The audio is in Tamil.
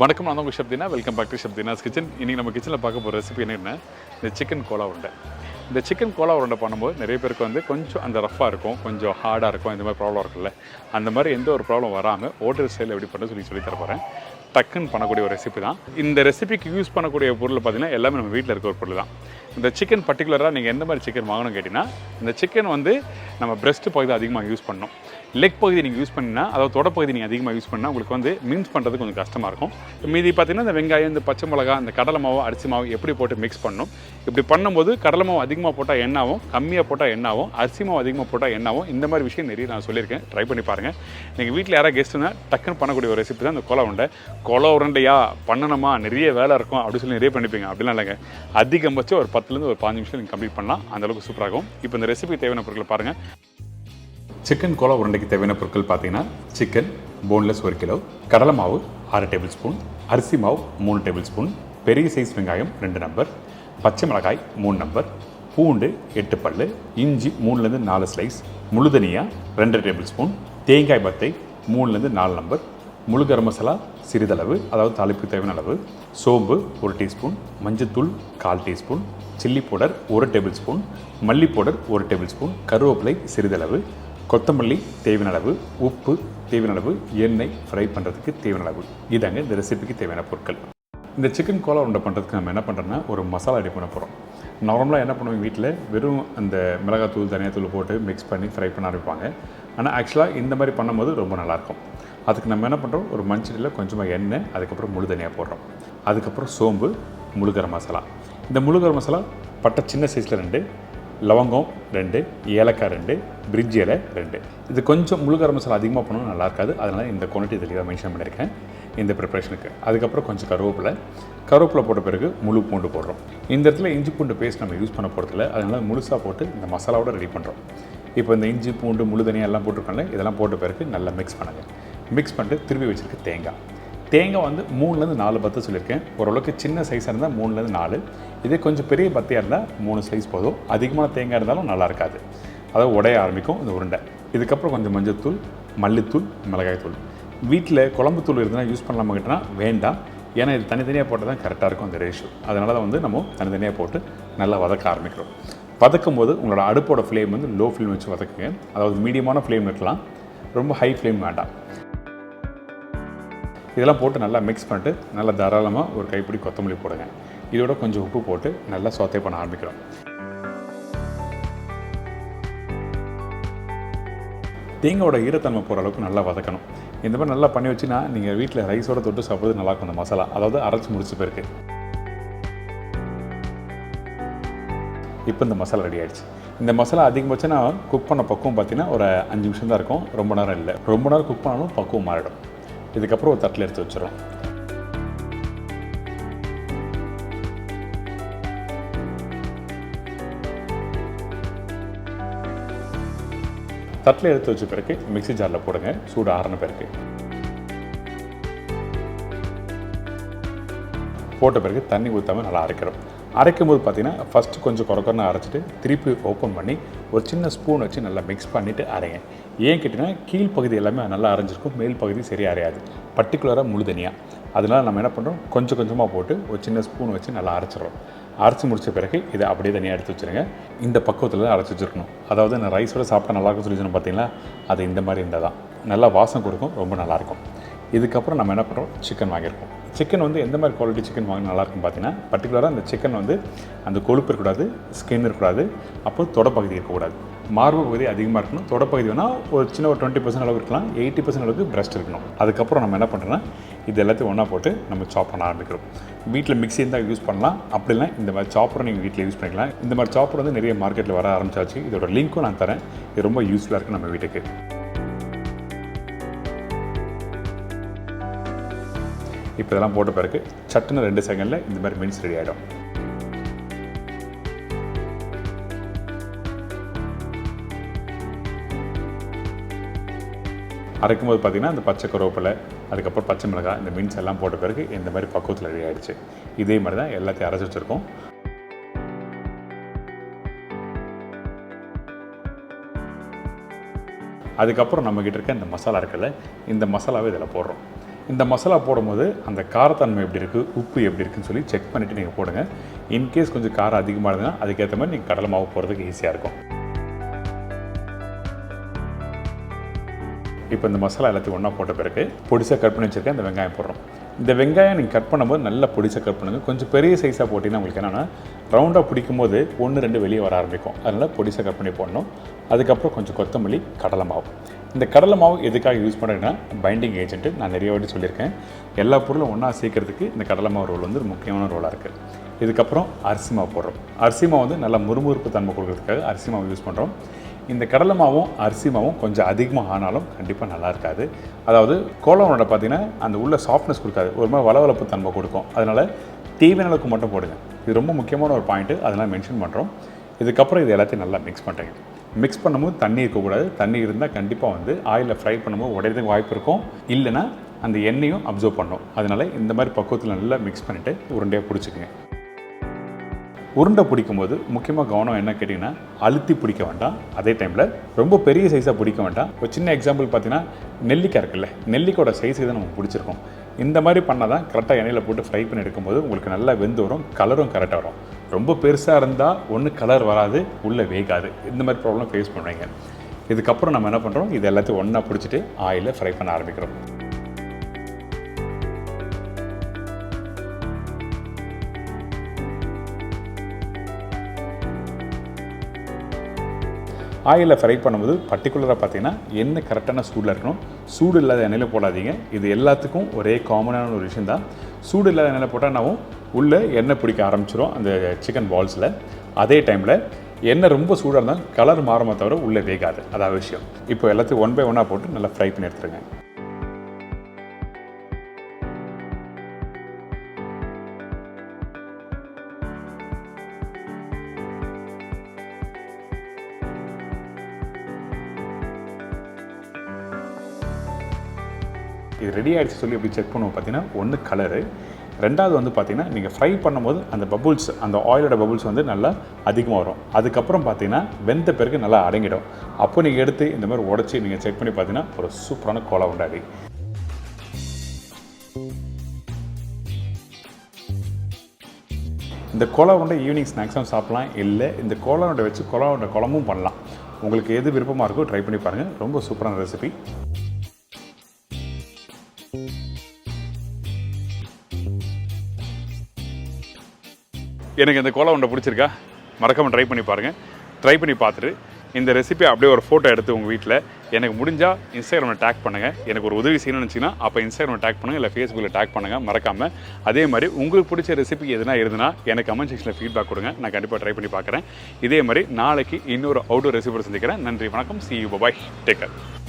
வணக்கம், நான் உங்கள் Shabdina. Welcome back to Shabdina's kitchen. இன்றைக்கி நம்ம கிச்சனில் பார்க்க போகிற ரெசிபி என்னென்னா, இந்த சிக்கன் கோலா உருண்டை. இந்த சிக்கன் கோலா உருண்டை பண்ணும்போது நிறைய பேருக்கு வந்து கொஞ்சம் அந்த ரஃப்பாக இருக்கும், கொஞ்சம் ஹார்டாக இருக்கும், இந்த மாதிரி ப்ராப்ளம் இருக்குல்ல. அந்த மாதிரி எந்த ஒரு ப்ராப்ளம் வராமல் ஹோட்டல் ஸ்டைலில் எப்படி பண்ண சொல்லி தர போகிறேன். டக்குன்னு பண்ணக்கூடிய ஒரு ரெசிபி தான். இந்த ரெசிபிக்கு யூஸ் பண்ணக்கூடிய பொருள் பார்த்திங்கன்னா எல்லாமே நம்ம வீட்டில் இருக்க ஒரு பொருள் தான். இந்த சிக்கன் பர்டிகுலராக நீங்கள் எந்த மாதிரி சிக்கன் வாங்கணும்னு கேட்டிங்கன்னா, இந்த சிக்கன் வந்து நம்ம பிரெஸ்ட் பகுதி அதிகமாக யூஸ் பண்ணணும். லெக் பகுதி நீங்கள் யூஸ் பண்ணினா, அதாவது தொடப்பகுதி நீங்கள் அதிகமாக யூஸ் பண்ணால் உங்களுக்கு வந்து மிக்ஸ் பண்ணுறது கொஞ்சம் கஷ்டமாக இருக்கும். மீதி பார்த்திங்கன்னா இந்த வெங்காயம், இந்த பச்சை மிளகா, இந்த கடலை மாவு, அரிசி மாவு எப்படி போட்டு மிக்ஸ் பண்ணணும். இப்படி பண்ணும்போது கடலை மாவு அதிகமாக போட்டால் என்னாகும், கம்மியாக போட்டால் என்னாகும், அரிசி மாவு அதிகமாக போட்டால் என்னாகும், இந்த மாதிரி விஷயம் நிறைய நான் சொல்லியிருக்கேன். ட்ரை பண்ணி பாருங்கள். நீங்கள் வீட்டில் யாராவது கெஸ்ட்டுனா டக்குன்னு பண்ணக்கூடிய ஒரு ரெசிபி தான் இந்த கோலா உருண்டை. கோலா உருண்டையா பண்ணணுமா, நிறைய வேலை இருக்கும் அப்படின்னு சொல்லி நிறைய பண்ணிப்பீங்க. அப்படிலாம் இல்லைங்க. அதிகபட்சம் ஒரு 10லேருந்து ஒரு 15 நிமிஷம் நீங்கள் கம்ப்ளீட் பண்ணலாம். அந்தளவுக்கு சூப்பராகும். இப்போ இந்த ரெசிபிக்கு தேவையான பொருட்களை பாருங்கள். சிக்கன் கோலா உருண்டைக்கு தேவையான பொருட்கள் பார்த்தீங்கன்னா, சிக்கன் போன்லெஸ் 1 கிலோ, கடலை மாவு 6 டேபிள் ஸ்பூன், அரிசி மாவு 3 டேபிள் ஸ்பூன், பெரிய சைஸ் வெங்காயம் 2 நம்பர், பச்சை மிளகாய் 3 நம்பர், பூண்டு 8 பல், இஞ்சி 3லேருந்து 4 ஸ்லைஸ், முழுதனியா 2 டேபிள் ஸ்பூன், தேங்காய் பத்தை 3லேருந்து 4 நம்பர், முழு கரம் மசாலா சிறிதளவு, அதாவது தாளிப்புக்கு தேவையான அளவு, சோம்பு 1 டீஸ்பூன், மஞ்சத்தூள் 1/4 teaspoon, chilli powder 1 table spoon, மல்லி பவுடர் 1 டேபிள் ஸ்பூன், கருவேப்பிலை சிறிதளவு, கொத்தமல்லி தேவையான அளவு, உப்பு தேவையான அளவு, எண்ணெய் ஃப்ரை பண்ணுறதுக்கு தேவையான அளவு. இதாங்க இந்த ரெசிபிக்கு தேவையான பொருட்கள். இந்த சிக்கன் கோலா உருண்டை பண்ணுறதுக்கு நம்ம என்ன பண்ணுறோன்னா, ஒரு மசாலா ரெடி பண்ண போகிறோம். நார்மலாக என்ன பண்ணுவோம், வீட்டில் வெறும் அந்த மிளகாத்தூள் தனியாத்தூள் போட்டு மிக்ஸ் பண்ணி ஃப்ரை பண்ண ஆரம்பிப்பாங்க. ஆனால் ஆக்சுவலாக இந்த மாதிரி பண்ணும்போது ரொம்ப நல்லாயிருக்கும். அதுக்கு நம்ம என்ன பண்ணுறோம், ஒரு மண்சட்டியில் கொஞ்சமாக எண்ணெய், அதுக்கப்புறம் முழு தனியாக போடுறோம். அதுக்கப்புறம் சோம்பு, முழு கரம் மசாலா. இந்த முழு கரம் மசாலா பட்டை சின்ன சைஸில் 2, லவங்கம் 2, ஏலக்காய் 2, பிரிட்ஜ் இலை 2. இது கொஞ்சம் முழு கரம் மசாலா அதிகமாக பண்ணணும் நல்லா இருக்காது. அதனால் இந்த குவான்டிட்டி தெளிவாக மென்ஷன் பண்ணியிருக்கேன் இந்த ப்ரிப்பரேஷனுக்கு. அதுக்கப்புறம் கொஞ்சம் கருவேப்பிலை போட்ட பிறகு முழு பூண்டு போடுறோம். இந்த இடத்துல இஞ்சி பூண்டு பேஸ்ட் நம்ம யூஸ் பண்ண போகிறதில்ல, அதனால் முழுசாக போட்டு இந்த மசாலாவோட ரெடி பண்ணுறோம். இப்போ இந்த இஞ்சி பூண்டு முழு தனியாக எல்லாம் போட்டிருக்கோம்ல, இதெல்லாம் போட்ட பிறகு நல்லா மிக்ஸ் பண்ணுங்கள். மிக்ஸ் பண்ணிட்டு திரும்பி வச்சுருக்க தேங்காய் வந்து 3லேருந்து 4 பத்து சொல்லியிருக்கேன். ஓரளவுக்கு சின்ன சைஸாக இருந்தால் 3லேருந்து 4, இதே கொஞ்சம் பெரிய பத்தையாக இருந்தால் 3 சைஸ் போதும். அதிகமான தேங்காய் இருந்தாலும் நல்லா இருக்காது, அதாவது உடைய ஆரம்பிக்கும் இந்த உருண்டை. இதுக்கப்புறம் கொஞ்சம் மஞ்சத்தூள், மல்லித்தூள், மிளகாய்த்தூள். வீட்டில் குழம்பு தூள் இருந்தால் யூஸ் பண்ணலாமா கேட்டனா வேண்டாம். ஏன்னா இது தனித்தனியாக போட்டால் தான் கரெக்டாக இருக்கும் அந்த ரேஷியோ. அதனால தான் வந்து நம்ம தனித்தனியாக போட்டு நல்லா வதக்க ஆரம்பிக்கிறோம். வதக்கும் போது உங்களோட அடுப்போட ஃப்ளேம் வந்து லோ ஃப்ளேம் வச்சு வதக்குங்க. அதாவது மீடியமான ஃப்ளேம் இருக்கலாம், ரொம்ப ஹை ஃப்ளேம் வேண்டாம். இதெல்லாம் போட்டு நல்லா மிக்ஸ் பண்ணிட்டு நல்லா தாராளமாக ஒரு கைப்பிடி கொத்தமல்லி போடுங்க. இதோட கொஞ்சம் உப்பு போட்டு நல்லா சோத்தே பண்ண ஆரம்பிக்கிறோம். தேங்காயோட ஈரத்தன்மை போகிற அளவுக்கு நல்லா வதக்கணும். இந்த மாதிரி நல்லா பண்ணி வச்சுன்னா நீங்கள் வீட்டில் ரைஸோட தொட்டு சாப்பிட்றது நல்லாயிருக்கும். அந்த மசாலா அதாவது அரைச்சி முடிச்ச பிறகு. இப்போ இந்த மசாலா ரெடி ஆகிடுச்சு. இந்த மசாலா அதிகபட்சம் நான் குக் பண்ண பக்குவம் பார்த்தீங்கன்னா ஒரு 5 நிமிஷம் தான் இருக்கும், ரொம்ப நேரம் இல்லை. ரொம்ப நேரம் குக் பண்ணாலும் பக்குவம் மாறிடும். இதுக்கப்புறம் ஒரு தட்டில் எடுத்து வச்சிடும். தட்டில் எடுத்து வச்ச பிறகு மிக்ஸி ஜாரில் போடுங்க, சூடு ஆறின பிறகு. போட்ட பிறகு தண்ணி ஊற்றாமல் நல்லா அரைக்கிறோம். அரைக்கும் போது பார்த்தீங்கன்னா ஃபஸ்ட்டு கொஞ்சம் குறைக்கணும் அரைச்சிட்டு திருப்பி ஓப்பன் பண்ணி ஒரு சின்ன ஸ்பூன் வச்சு நல்லா மிக்ஸ் பண்ணிவிட்டு அரைங்க. ஏன் கேட்டிங்கன்னா கீழ்ப்பகுதி எல்லாமே நல்லா அரைஞ்சிருக்கும், மேல் பகுதி சரியாக அரையாது, பர்டிகுலராக முழுதனியாக. அதனால் நம்ம என்ன பண்ணுறோம், கொஞ்சம் கொஞ்சமாக போட்டு ஒரு சின்ன ஸ்பூன் வச்சு நல்லா அரைச்சிடுறோம். அரைச்சி முடித்த பிறகு இதை அப்படியே தனியாக எடுத்து வச்சுருங்க. இந்த பக்குவத்தில் தான் அரைச்சி வச்சுருக்கணும். அதாவது நான் ரைஸோடு சாப்பிட்டா நல்லாயிருக்கும் சொல்லி சொன்னேன் பார்த்தீங்களா, அது இந்த மாதிரி இருந்தால் தான் நல்லா வாசம் கொடுக்கும், ரொம்ப நல்லாயிருக்கும். இதுக்கப்புறம் நம்ம என்ன பண்ணுறோம், சிக்கன் வாங்கியிருக்கோம். சிக்கன் வந்து எந்த மாதிரி குவாலிட்டி சிக்கன் வாங்க நல்லாயிருக்கும் பார்த்தீங்கன்னா, பர்டிகுலராக அந்த சிக்கன் வந்து அந்த கொழுப்பு இருக்கக்கூடாது, ஸ்கின் இருக்கக்கூடாது, அப்போ தொடப்பகுதி இருக்கக்கூடாது. மார்பு பகுதி அதிகமாக இருக்கணும். தொடப்பகுதி வேணால் ஒரு சின்ன ஒரு 20% அளவு இருக்கலாம், 80% அளவுக்கு பிரஸ்ட் இருக்கணும். அதுக்கப்புறம் நம்ம என்ன பண்ணுறோன்னா, இது எல்லாத்தையும் ஒன்றா போட்டு நம்ம சாப் பண்ண ஆரம்பிக்கிறோம். வீட்டில் மிக்ஸி இருந்தால் யூஸ் பண்ணலாம், அப்படிலாம் இந்த மாதிரி சாப்பரை நீங்கள் வீட்டில் யூஸ் பண்ணிக்கலாம். இந்த மாதிரி சாப்பர் வந்து நிறைய மார்க்கெட்டில் வர ஆரம்பிச்சாச்சு. இதோட லிங்க்கும் நான் தரேன். இது ரொம்ப யூஸ்ஃபுல்லாக இருக்குது நம்ம வீட்டுக்கு. இப்போ இதெல்லாம் போட்ட பிறகு சட்டுன்னு 2 செகண்டில் இந்த மாதிரி மின்ஸ் ரெடி ஆகிடும். அரைக்கும் போது பார்த்திங்கன்னா இந்த பச்சை கருவேப்பிலை, அதுக்கப்புறம் பச்சை மிளகாய், இந்த மின்ஸ் எல்லாம் போட்ட பிறகு இந்த மாதிரி பக்குவத்தில் ரெடி ஆகிடுச்சு. இதே மாதிரி தான் எல்லாத்தையும் அரைச்சி வச்சுருக்கோம். அதுக்கப்புறம் நம்மக்கிட்ட இருக்க இந்த மசாலா இருக்குல்ல, இந்த மசாலாவை இதில் போடுறோம். இந்த மசாலா போடும்போது அந்த காரத்தன்மை எப்படி இருக்குது, உப்பு எப்படி இருக்குன்னு சொல்லி செக் பண்ணிவிட்டு நீங்கள் போடுங்க. இன்கேஸ் கொஞ்சம் காரம் அதிகமாக இருந்ததுன்னா அதுக்கேற்ற மாதிரி நீங்கள் கடலை மாவு போடுறதுக்கு ஈஸியாக இருக்கும். இப்போ இந்த மசாலா எல்லாத்தையும் ஒன்றா போட்ட பிறகு பொடிசாக கட் பண்ணி வச்சுருக்கேன் இந்த வெங்காயம் போடுறோம். இந்த வெங்காயம் நீங்கள் கட் பண்ணும்போது நல்லா பொடிசாக கட் பண்ணுங்கள். கொஞ்சம் பெரிய சைஸாக போட்டிங்கன்னா உங்களுக்கு என்னென்னா ரவுண்டாக பிடிக்கும் போது 1-2 வெளியே வர ஆரம்பிக்கும். அதனால் பொடிசாக கட் பண்ணி போடணும். அதுக்கப்புறம் கொஞ்சம் கொத்தமல்லி, கடலை மாவு. இந்த கடலை மாவு எதுக்காக யூஸ் பண்ணுறேன்னா பைண்டிங் ஏஜென்ட்டு. நான் நிறைய வாட்டி சொல்லியிருக்கேன், எல்லா பொருளும் ஒன்றா சேர்க்கறதுக்கு இந்த கடலை மாவு ரோல் வந்து ஒரு முக்கியமான ரோலாக இருக்குது. இதுக்கப்புறம் அரிசி மாவு போடுறோம். அரிசி மாவு வந்து நல்லா முறுமுறுப்பு தன்மை கொடுக்கறதுக்காக அரிசி மாவு யூஸ் பண்ணுறோம். இந்த கடலை மாவும் அரிசி மாவும் கொஞ்சம் அதிகமாக ஆனாலும் கண்டிப்பாக நல்லா இருக்காது. அதாவது கோலா உருண்டை பார்த்தீங்கன்னா அந்த உள்ள சாஃப்ட்னஸ் கொடுக்காது, ஒரு மாதிரி வளவளப்பு தன்மை கொடுக்கும். அதனால் தேவையான அளவுக்கு மட்டும் போடுங்க. இது ரொம்ப முக்கியமான ஒரு பாயிண்ட்டு, அதனால் மென்ஷன் பண்ணுறோம். இதுக்கப்புறம் இது எல்லாத்தையும் நல்லா மிக்ஸ் பண்ணுறீங்க. மிக்ஸ் பண்ணும்போது தண்ணி இருக்கக்கூடாது. தண்ணி இருந்தால் கண்டிப்பாக வந்து ஆயிலில் ஃப்ரை பண்ணும்போது உடையறதுக்கு வாய்ப்பு இருக்கும், இல்லைனா அந்த எண்ணெயும் அப்சர்வ் பண்ணும். அதனால் இந்த மாதிரி பக்குவத்தில் நல்லா மிக்ஸ் பண்ணிவிட்டு உருண்டையாக பிடிச்சிக்குங்க. உருண்டை பிடிக்கும்போது முக்கியமாக கவனம் என்ன கேட்டிங்கன்னா அழுத்தி பிடிக்க வேண்டாம். அதே டைமில் ரொம்ப பெரிய சைஸாக பிடிக்க வேண்டாம். ஒரு சின்ன எக்ஸாம்பிள் பார்த்தீங்கன்னா நெல்லிக்காய் இருக்குல்ல, நெல்லிக்காயோட சைஸுக்கு தான் நமக்கு பிடிச்சிருக்கோம். இந்த மாதிரி பண்ணால் தான் கரெக்டாக எண்ணெயில் போட்டு ஃப்ரை பண்ணி எடுக்கும்போது உங்களுக்கு நல்லா வெந்து வரும், கலரும் கரெக்டாக வரும். ரொம்ப பெருசாக இருந்தால் ஒன்று கலர் வராது, உள்ளே வேகாது. இந்த மாதிரி ப்ராப்ளம் ஃபேஸ் பண்ணுவீங்க. இதுக்கப்புறம் நம்ம என்ன பண்ணுறோம், இது எல்லாத்தையும் ஒன்றா பிடிச்சிட்டு ஆயிலில் ஃப்ரை பண்ண ஆரம்பிக்கிறோம். ஆயிலில் ஃப்ரை பண்ணும்போது பர்டிகுலராக பார்த்தீங்கன்னா எண்ணெய் கரெக்டான சூடில் இருக்கணும். சூடு இல்லாத எண்ணெயில் போடாதீங்க. இது எல்லாத்துக்கும் ஒரே காமனான ஒரு விஷயம் தான். சூடு இல்லாத எண்ணெயில் போட்டால் நான் உள்ளே எண்ணெய் பிடிக்க ஆரம்பிச்சிடும் அந்த சிக்கன் பால்ஸில். அதே டைமில் எண்ணெய் ரொம்ப சூடாக இருந்தால் கலர் மாறுமே தவிர உள்ளே வேகாது. அதாவது விஷயம். இப்போ எல்லாத்தையும் 1 by 1 போட்டு நல்லா ஃப்ரை பண்ணி எடுத்துருங்க. இது ரெடி ஆகிடுச்சு சொல்லி எப்படி செக் பண்ணுவோம் பார்த்தீங்கன்னா, ஒன்று கலரு, ரெண்டாவது வந்து பார்த்தீங்கன்னா நீங்கள் ஃப்ரை பண்ணும்போது அந்த பபுள்ஸ், அந்த ஆயிலோட பபுள்ஸ் வந்து நல்லா அதிகமாக வரும். அதுக்கப்புறம் பார்த்தீங்கன்னா வெந்த பிறகு நல்லா அடங்கிடும். அப்போ நீங்கள் எடுத்து இந்த மாதிரி உடச்சி நீங்கள் செக் பண்ணி பார்த்தீங்கன்னா ஒரு சூப்பரான கோலா உண்டாடி. இந்த கோலா உருண்டை ஈவினிங் ஸ்நாக்ஸாக சாப்பிட்லாம், இல்லை இந்த கோலா உருண்டை வச்சு கோலா உருண்டை குழம்பும் பண்ணலாம். உங்களுக்கு எது விருப்பமாக இருக்கோ ட்ரை பண்ணி பாருங்கள். ரொம்ப சூப்பரான ரெசிபி. எனக்கு இந்த கோலா உருண்டை பிடிச்சிருக்கா? மறக்காமல் ட்ரை பண்ணி பாருங்கள். ட்ரை பண்ணி பார்த்துட்டு இந்த ரெசிபி அப்படியே ஒரு ஃபோட்டோ எடுத்து உங்கள் வீட்டில் எனக்கு முடிஞ்சால் இன்ஸ்டாகிராமில் டேக் பண்ணுங்கள். எனக்கு ஒரு உதவி செய்யணும்னு நினச்சிங்கன்னா அப்போ இன்ஸ்டாகிராமில் டேக் பண்ணுங்கள், இல்லை ஃபேஸ்புக்கில் டேக் பண்ணுங்கள் மறக்காமல். அதே மாதிரி உங்களுக்கு பிடிச்ச ரெசிபி எதுனா இருந்ததுன்னா எனக்கு கமெண்ட் செக்ஷனில் ஃபீட்பேக் கொடுங்க. நான் கண்டிப்பாக ட்ரை பண்ணி பார்க்குறேன். இதே மாதிரி நாளைக்கு இன்னொரு அவுட்டோர் ரெசிபி சந்திக்கிறேன். நன்றி, வணக்கம். See you, bye bye, take care.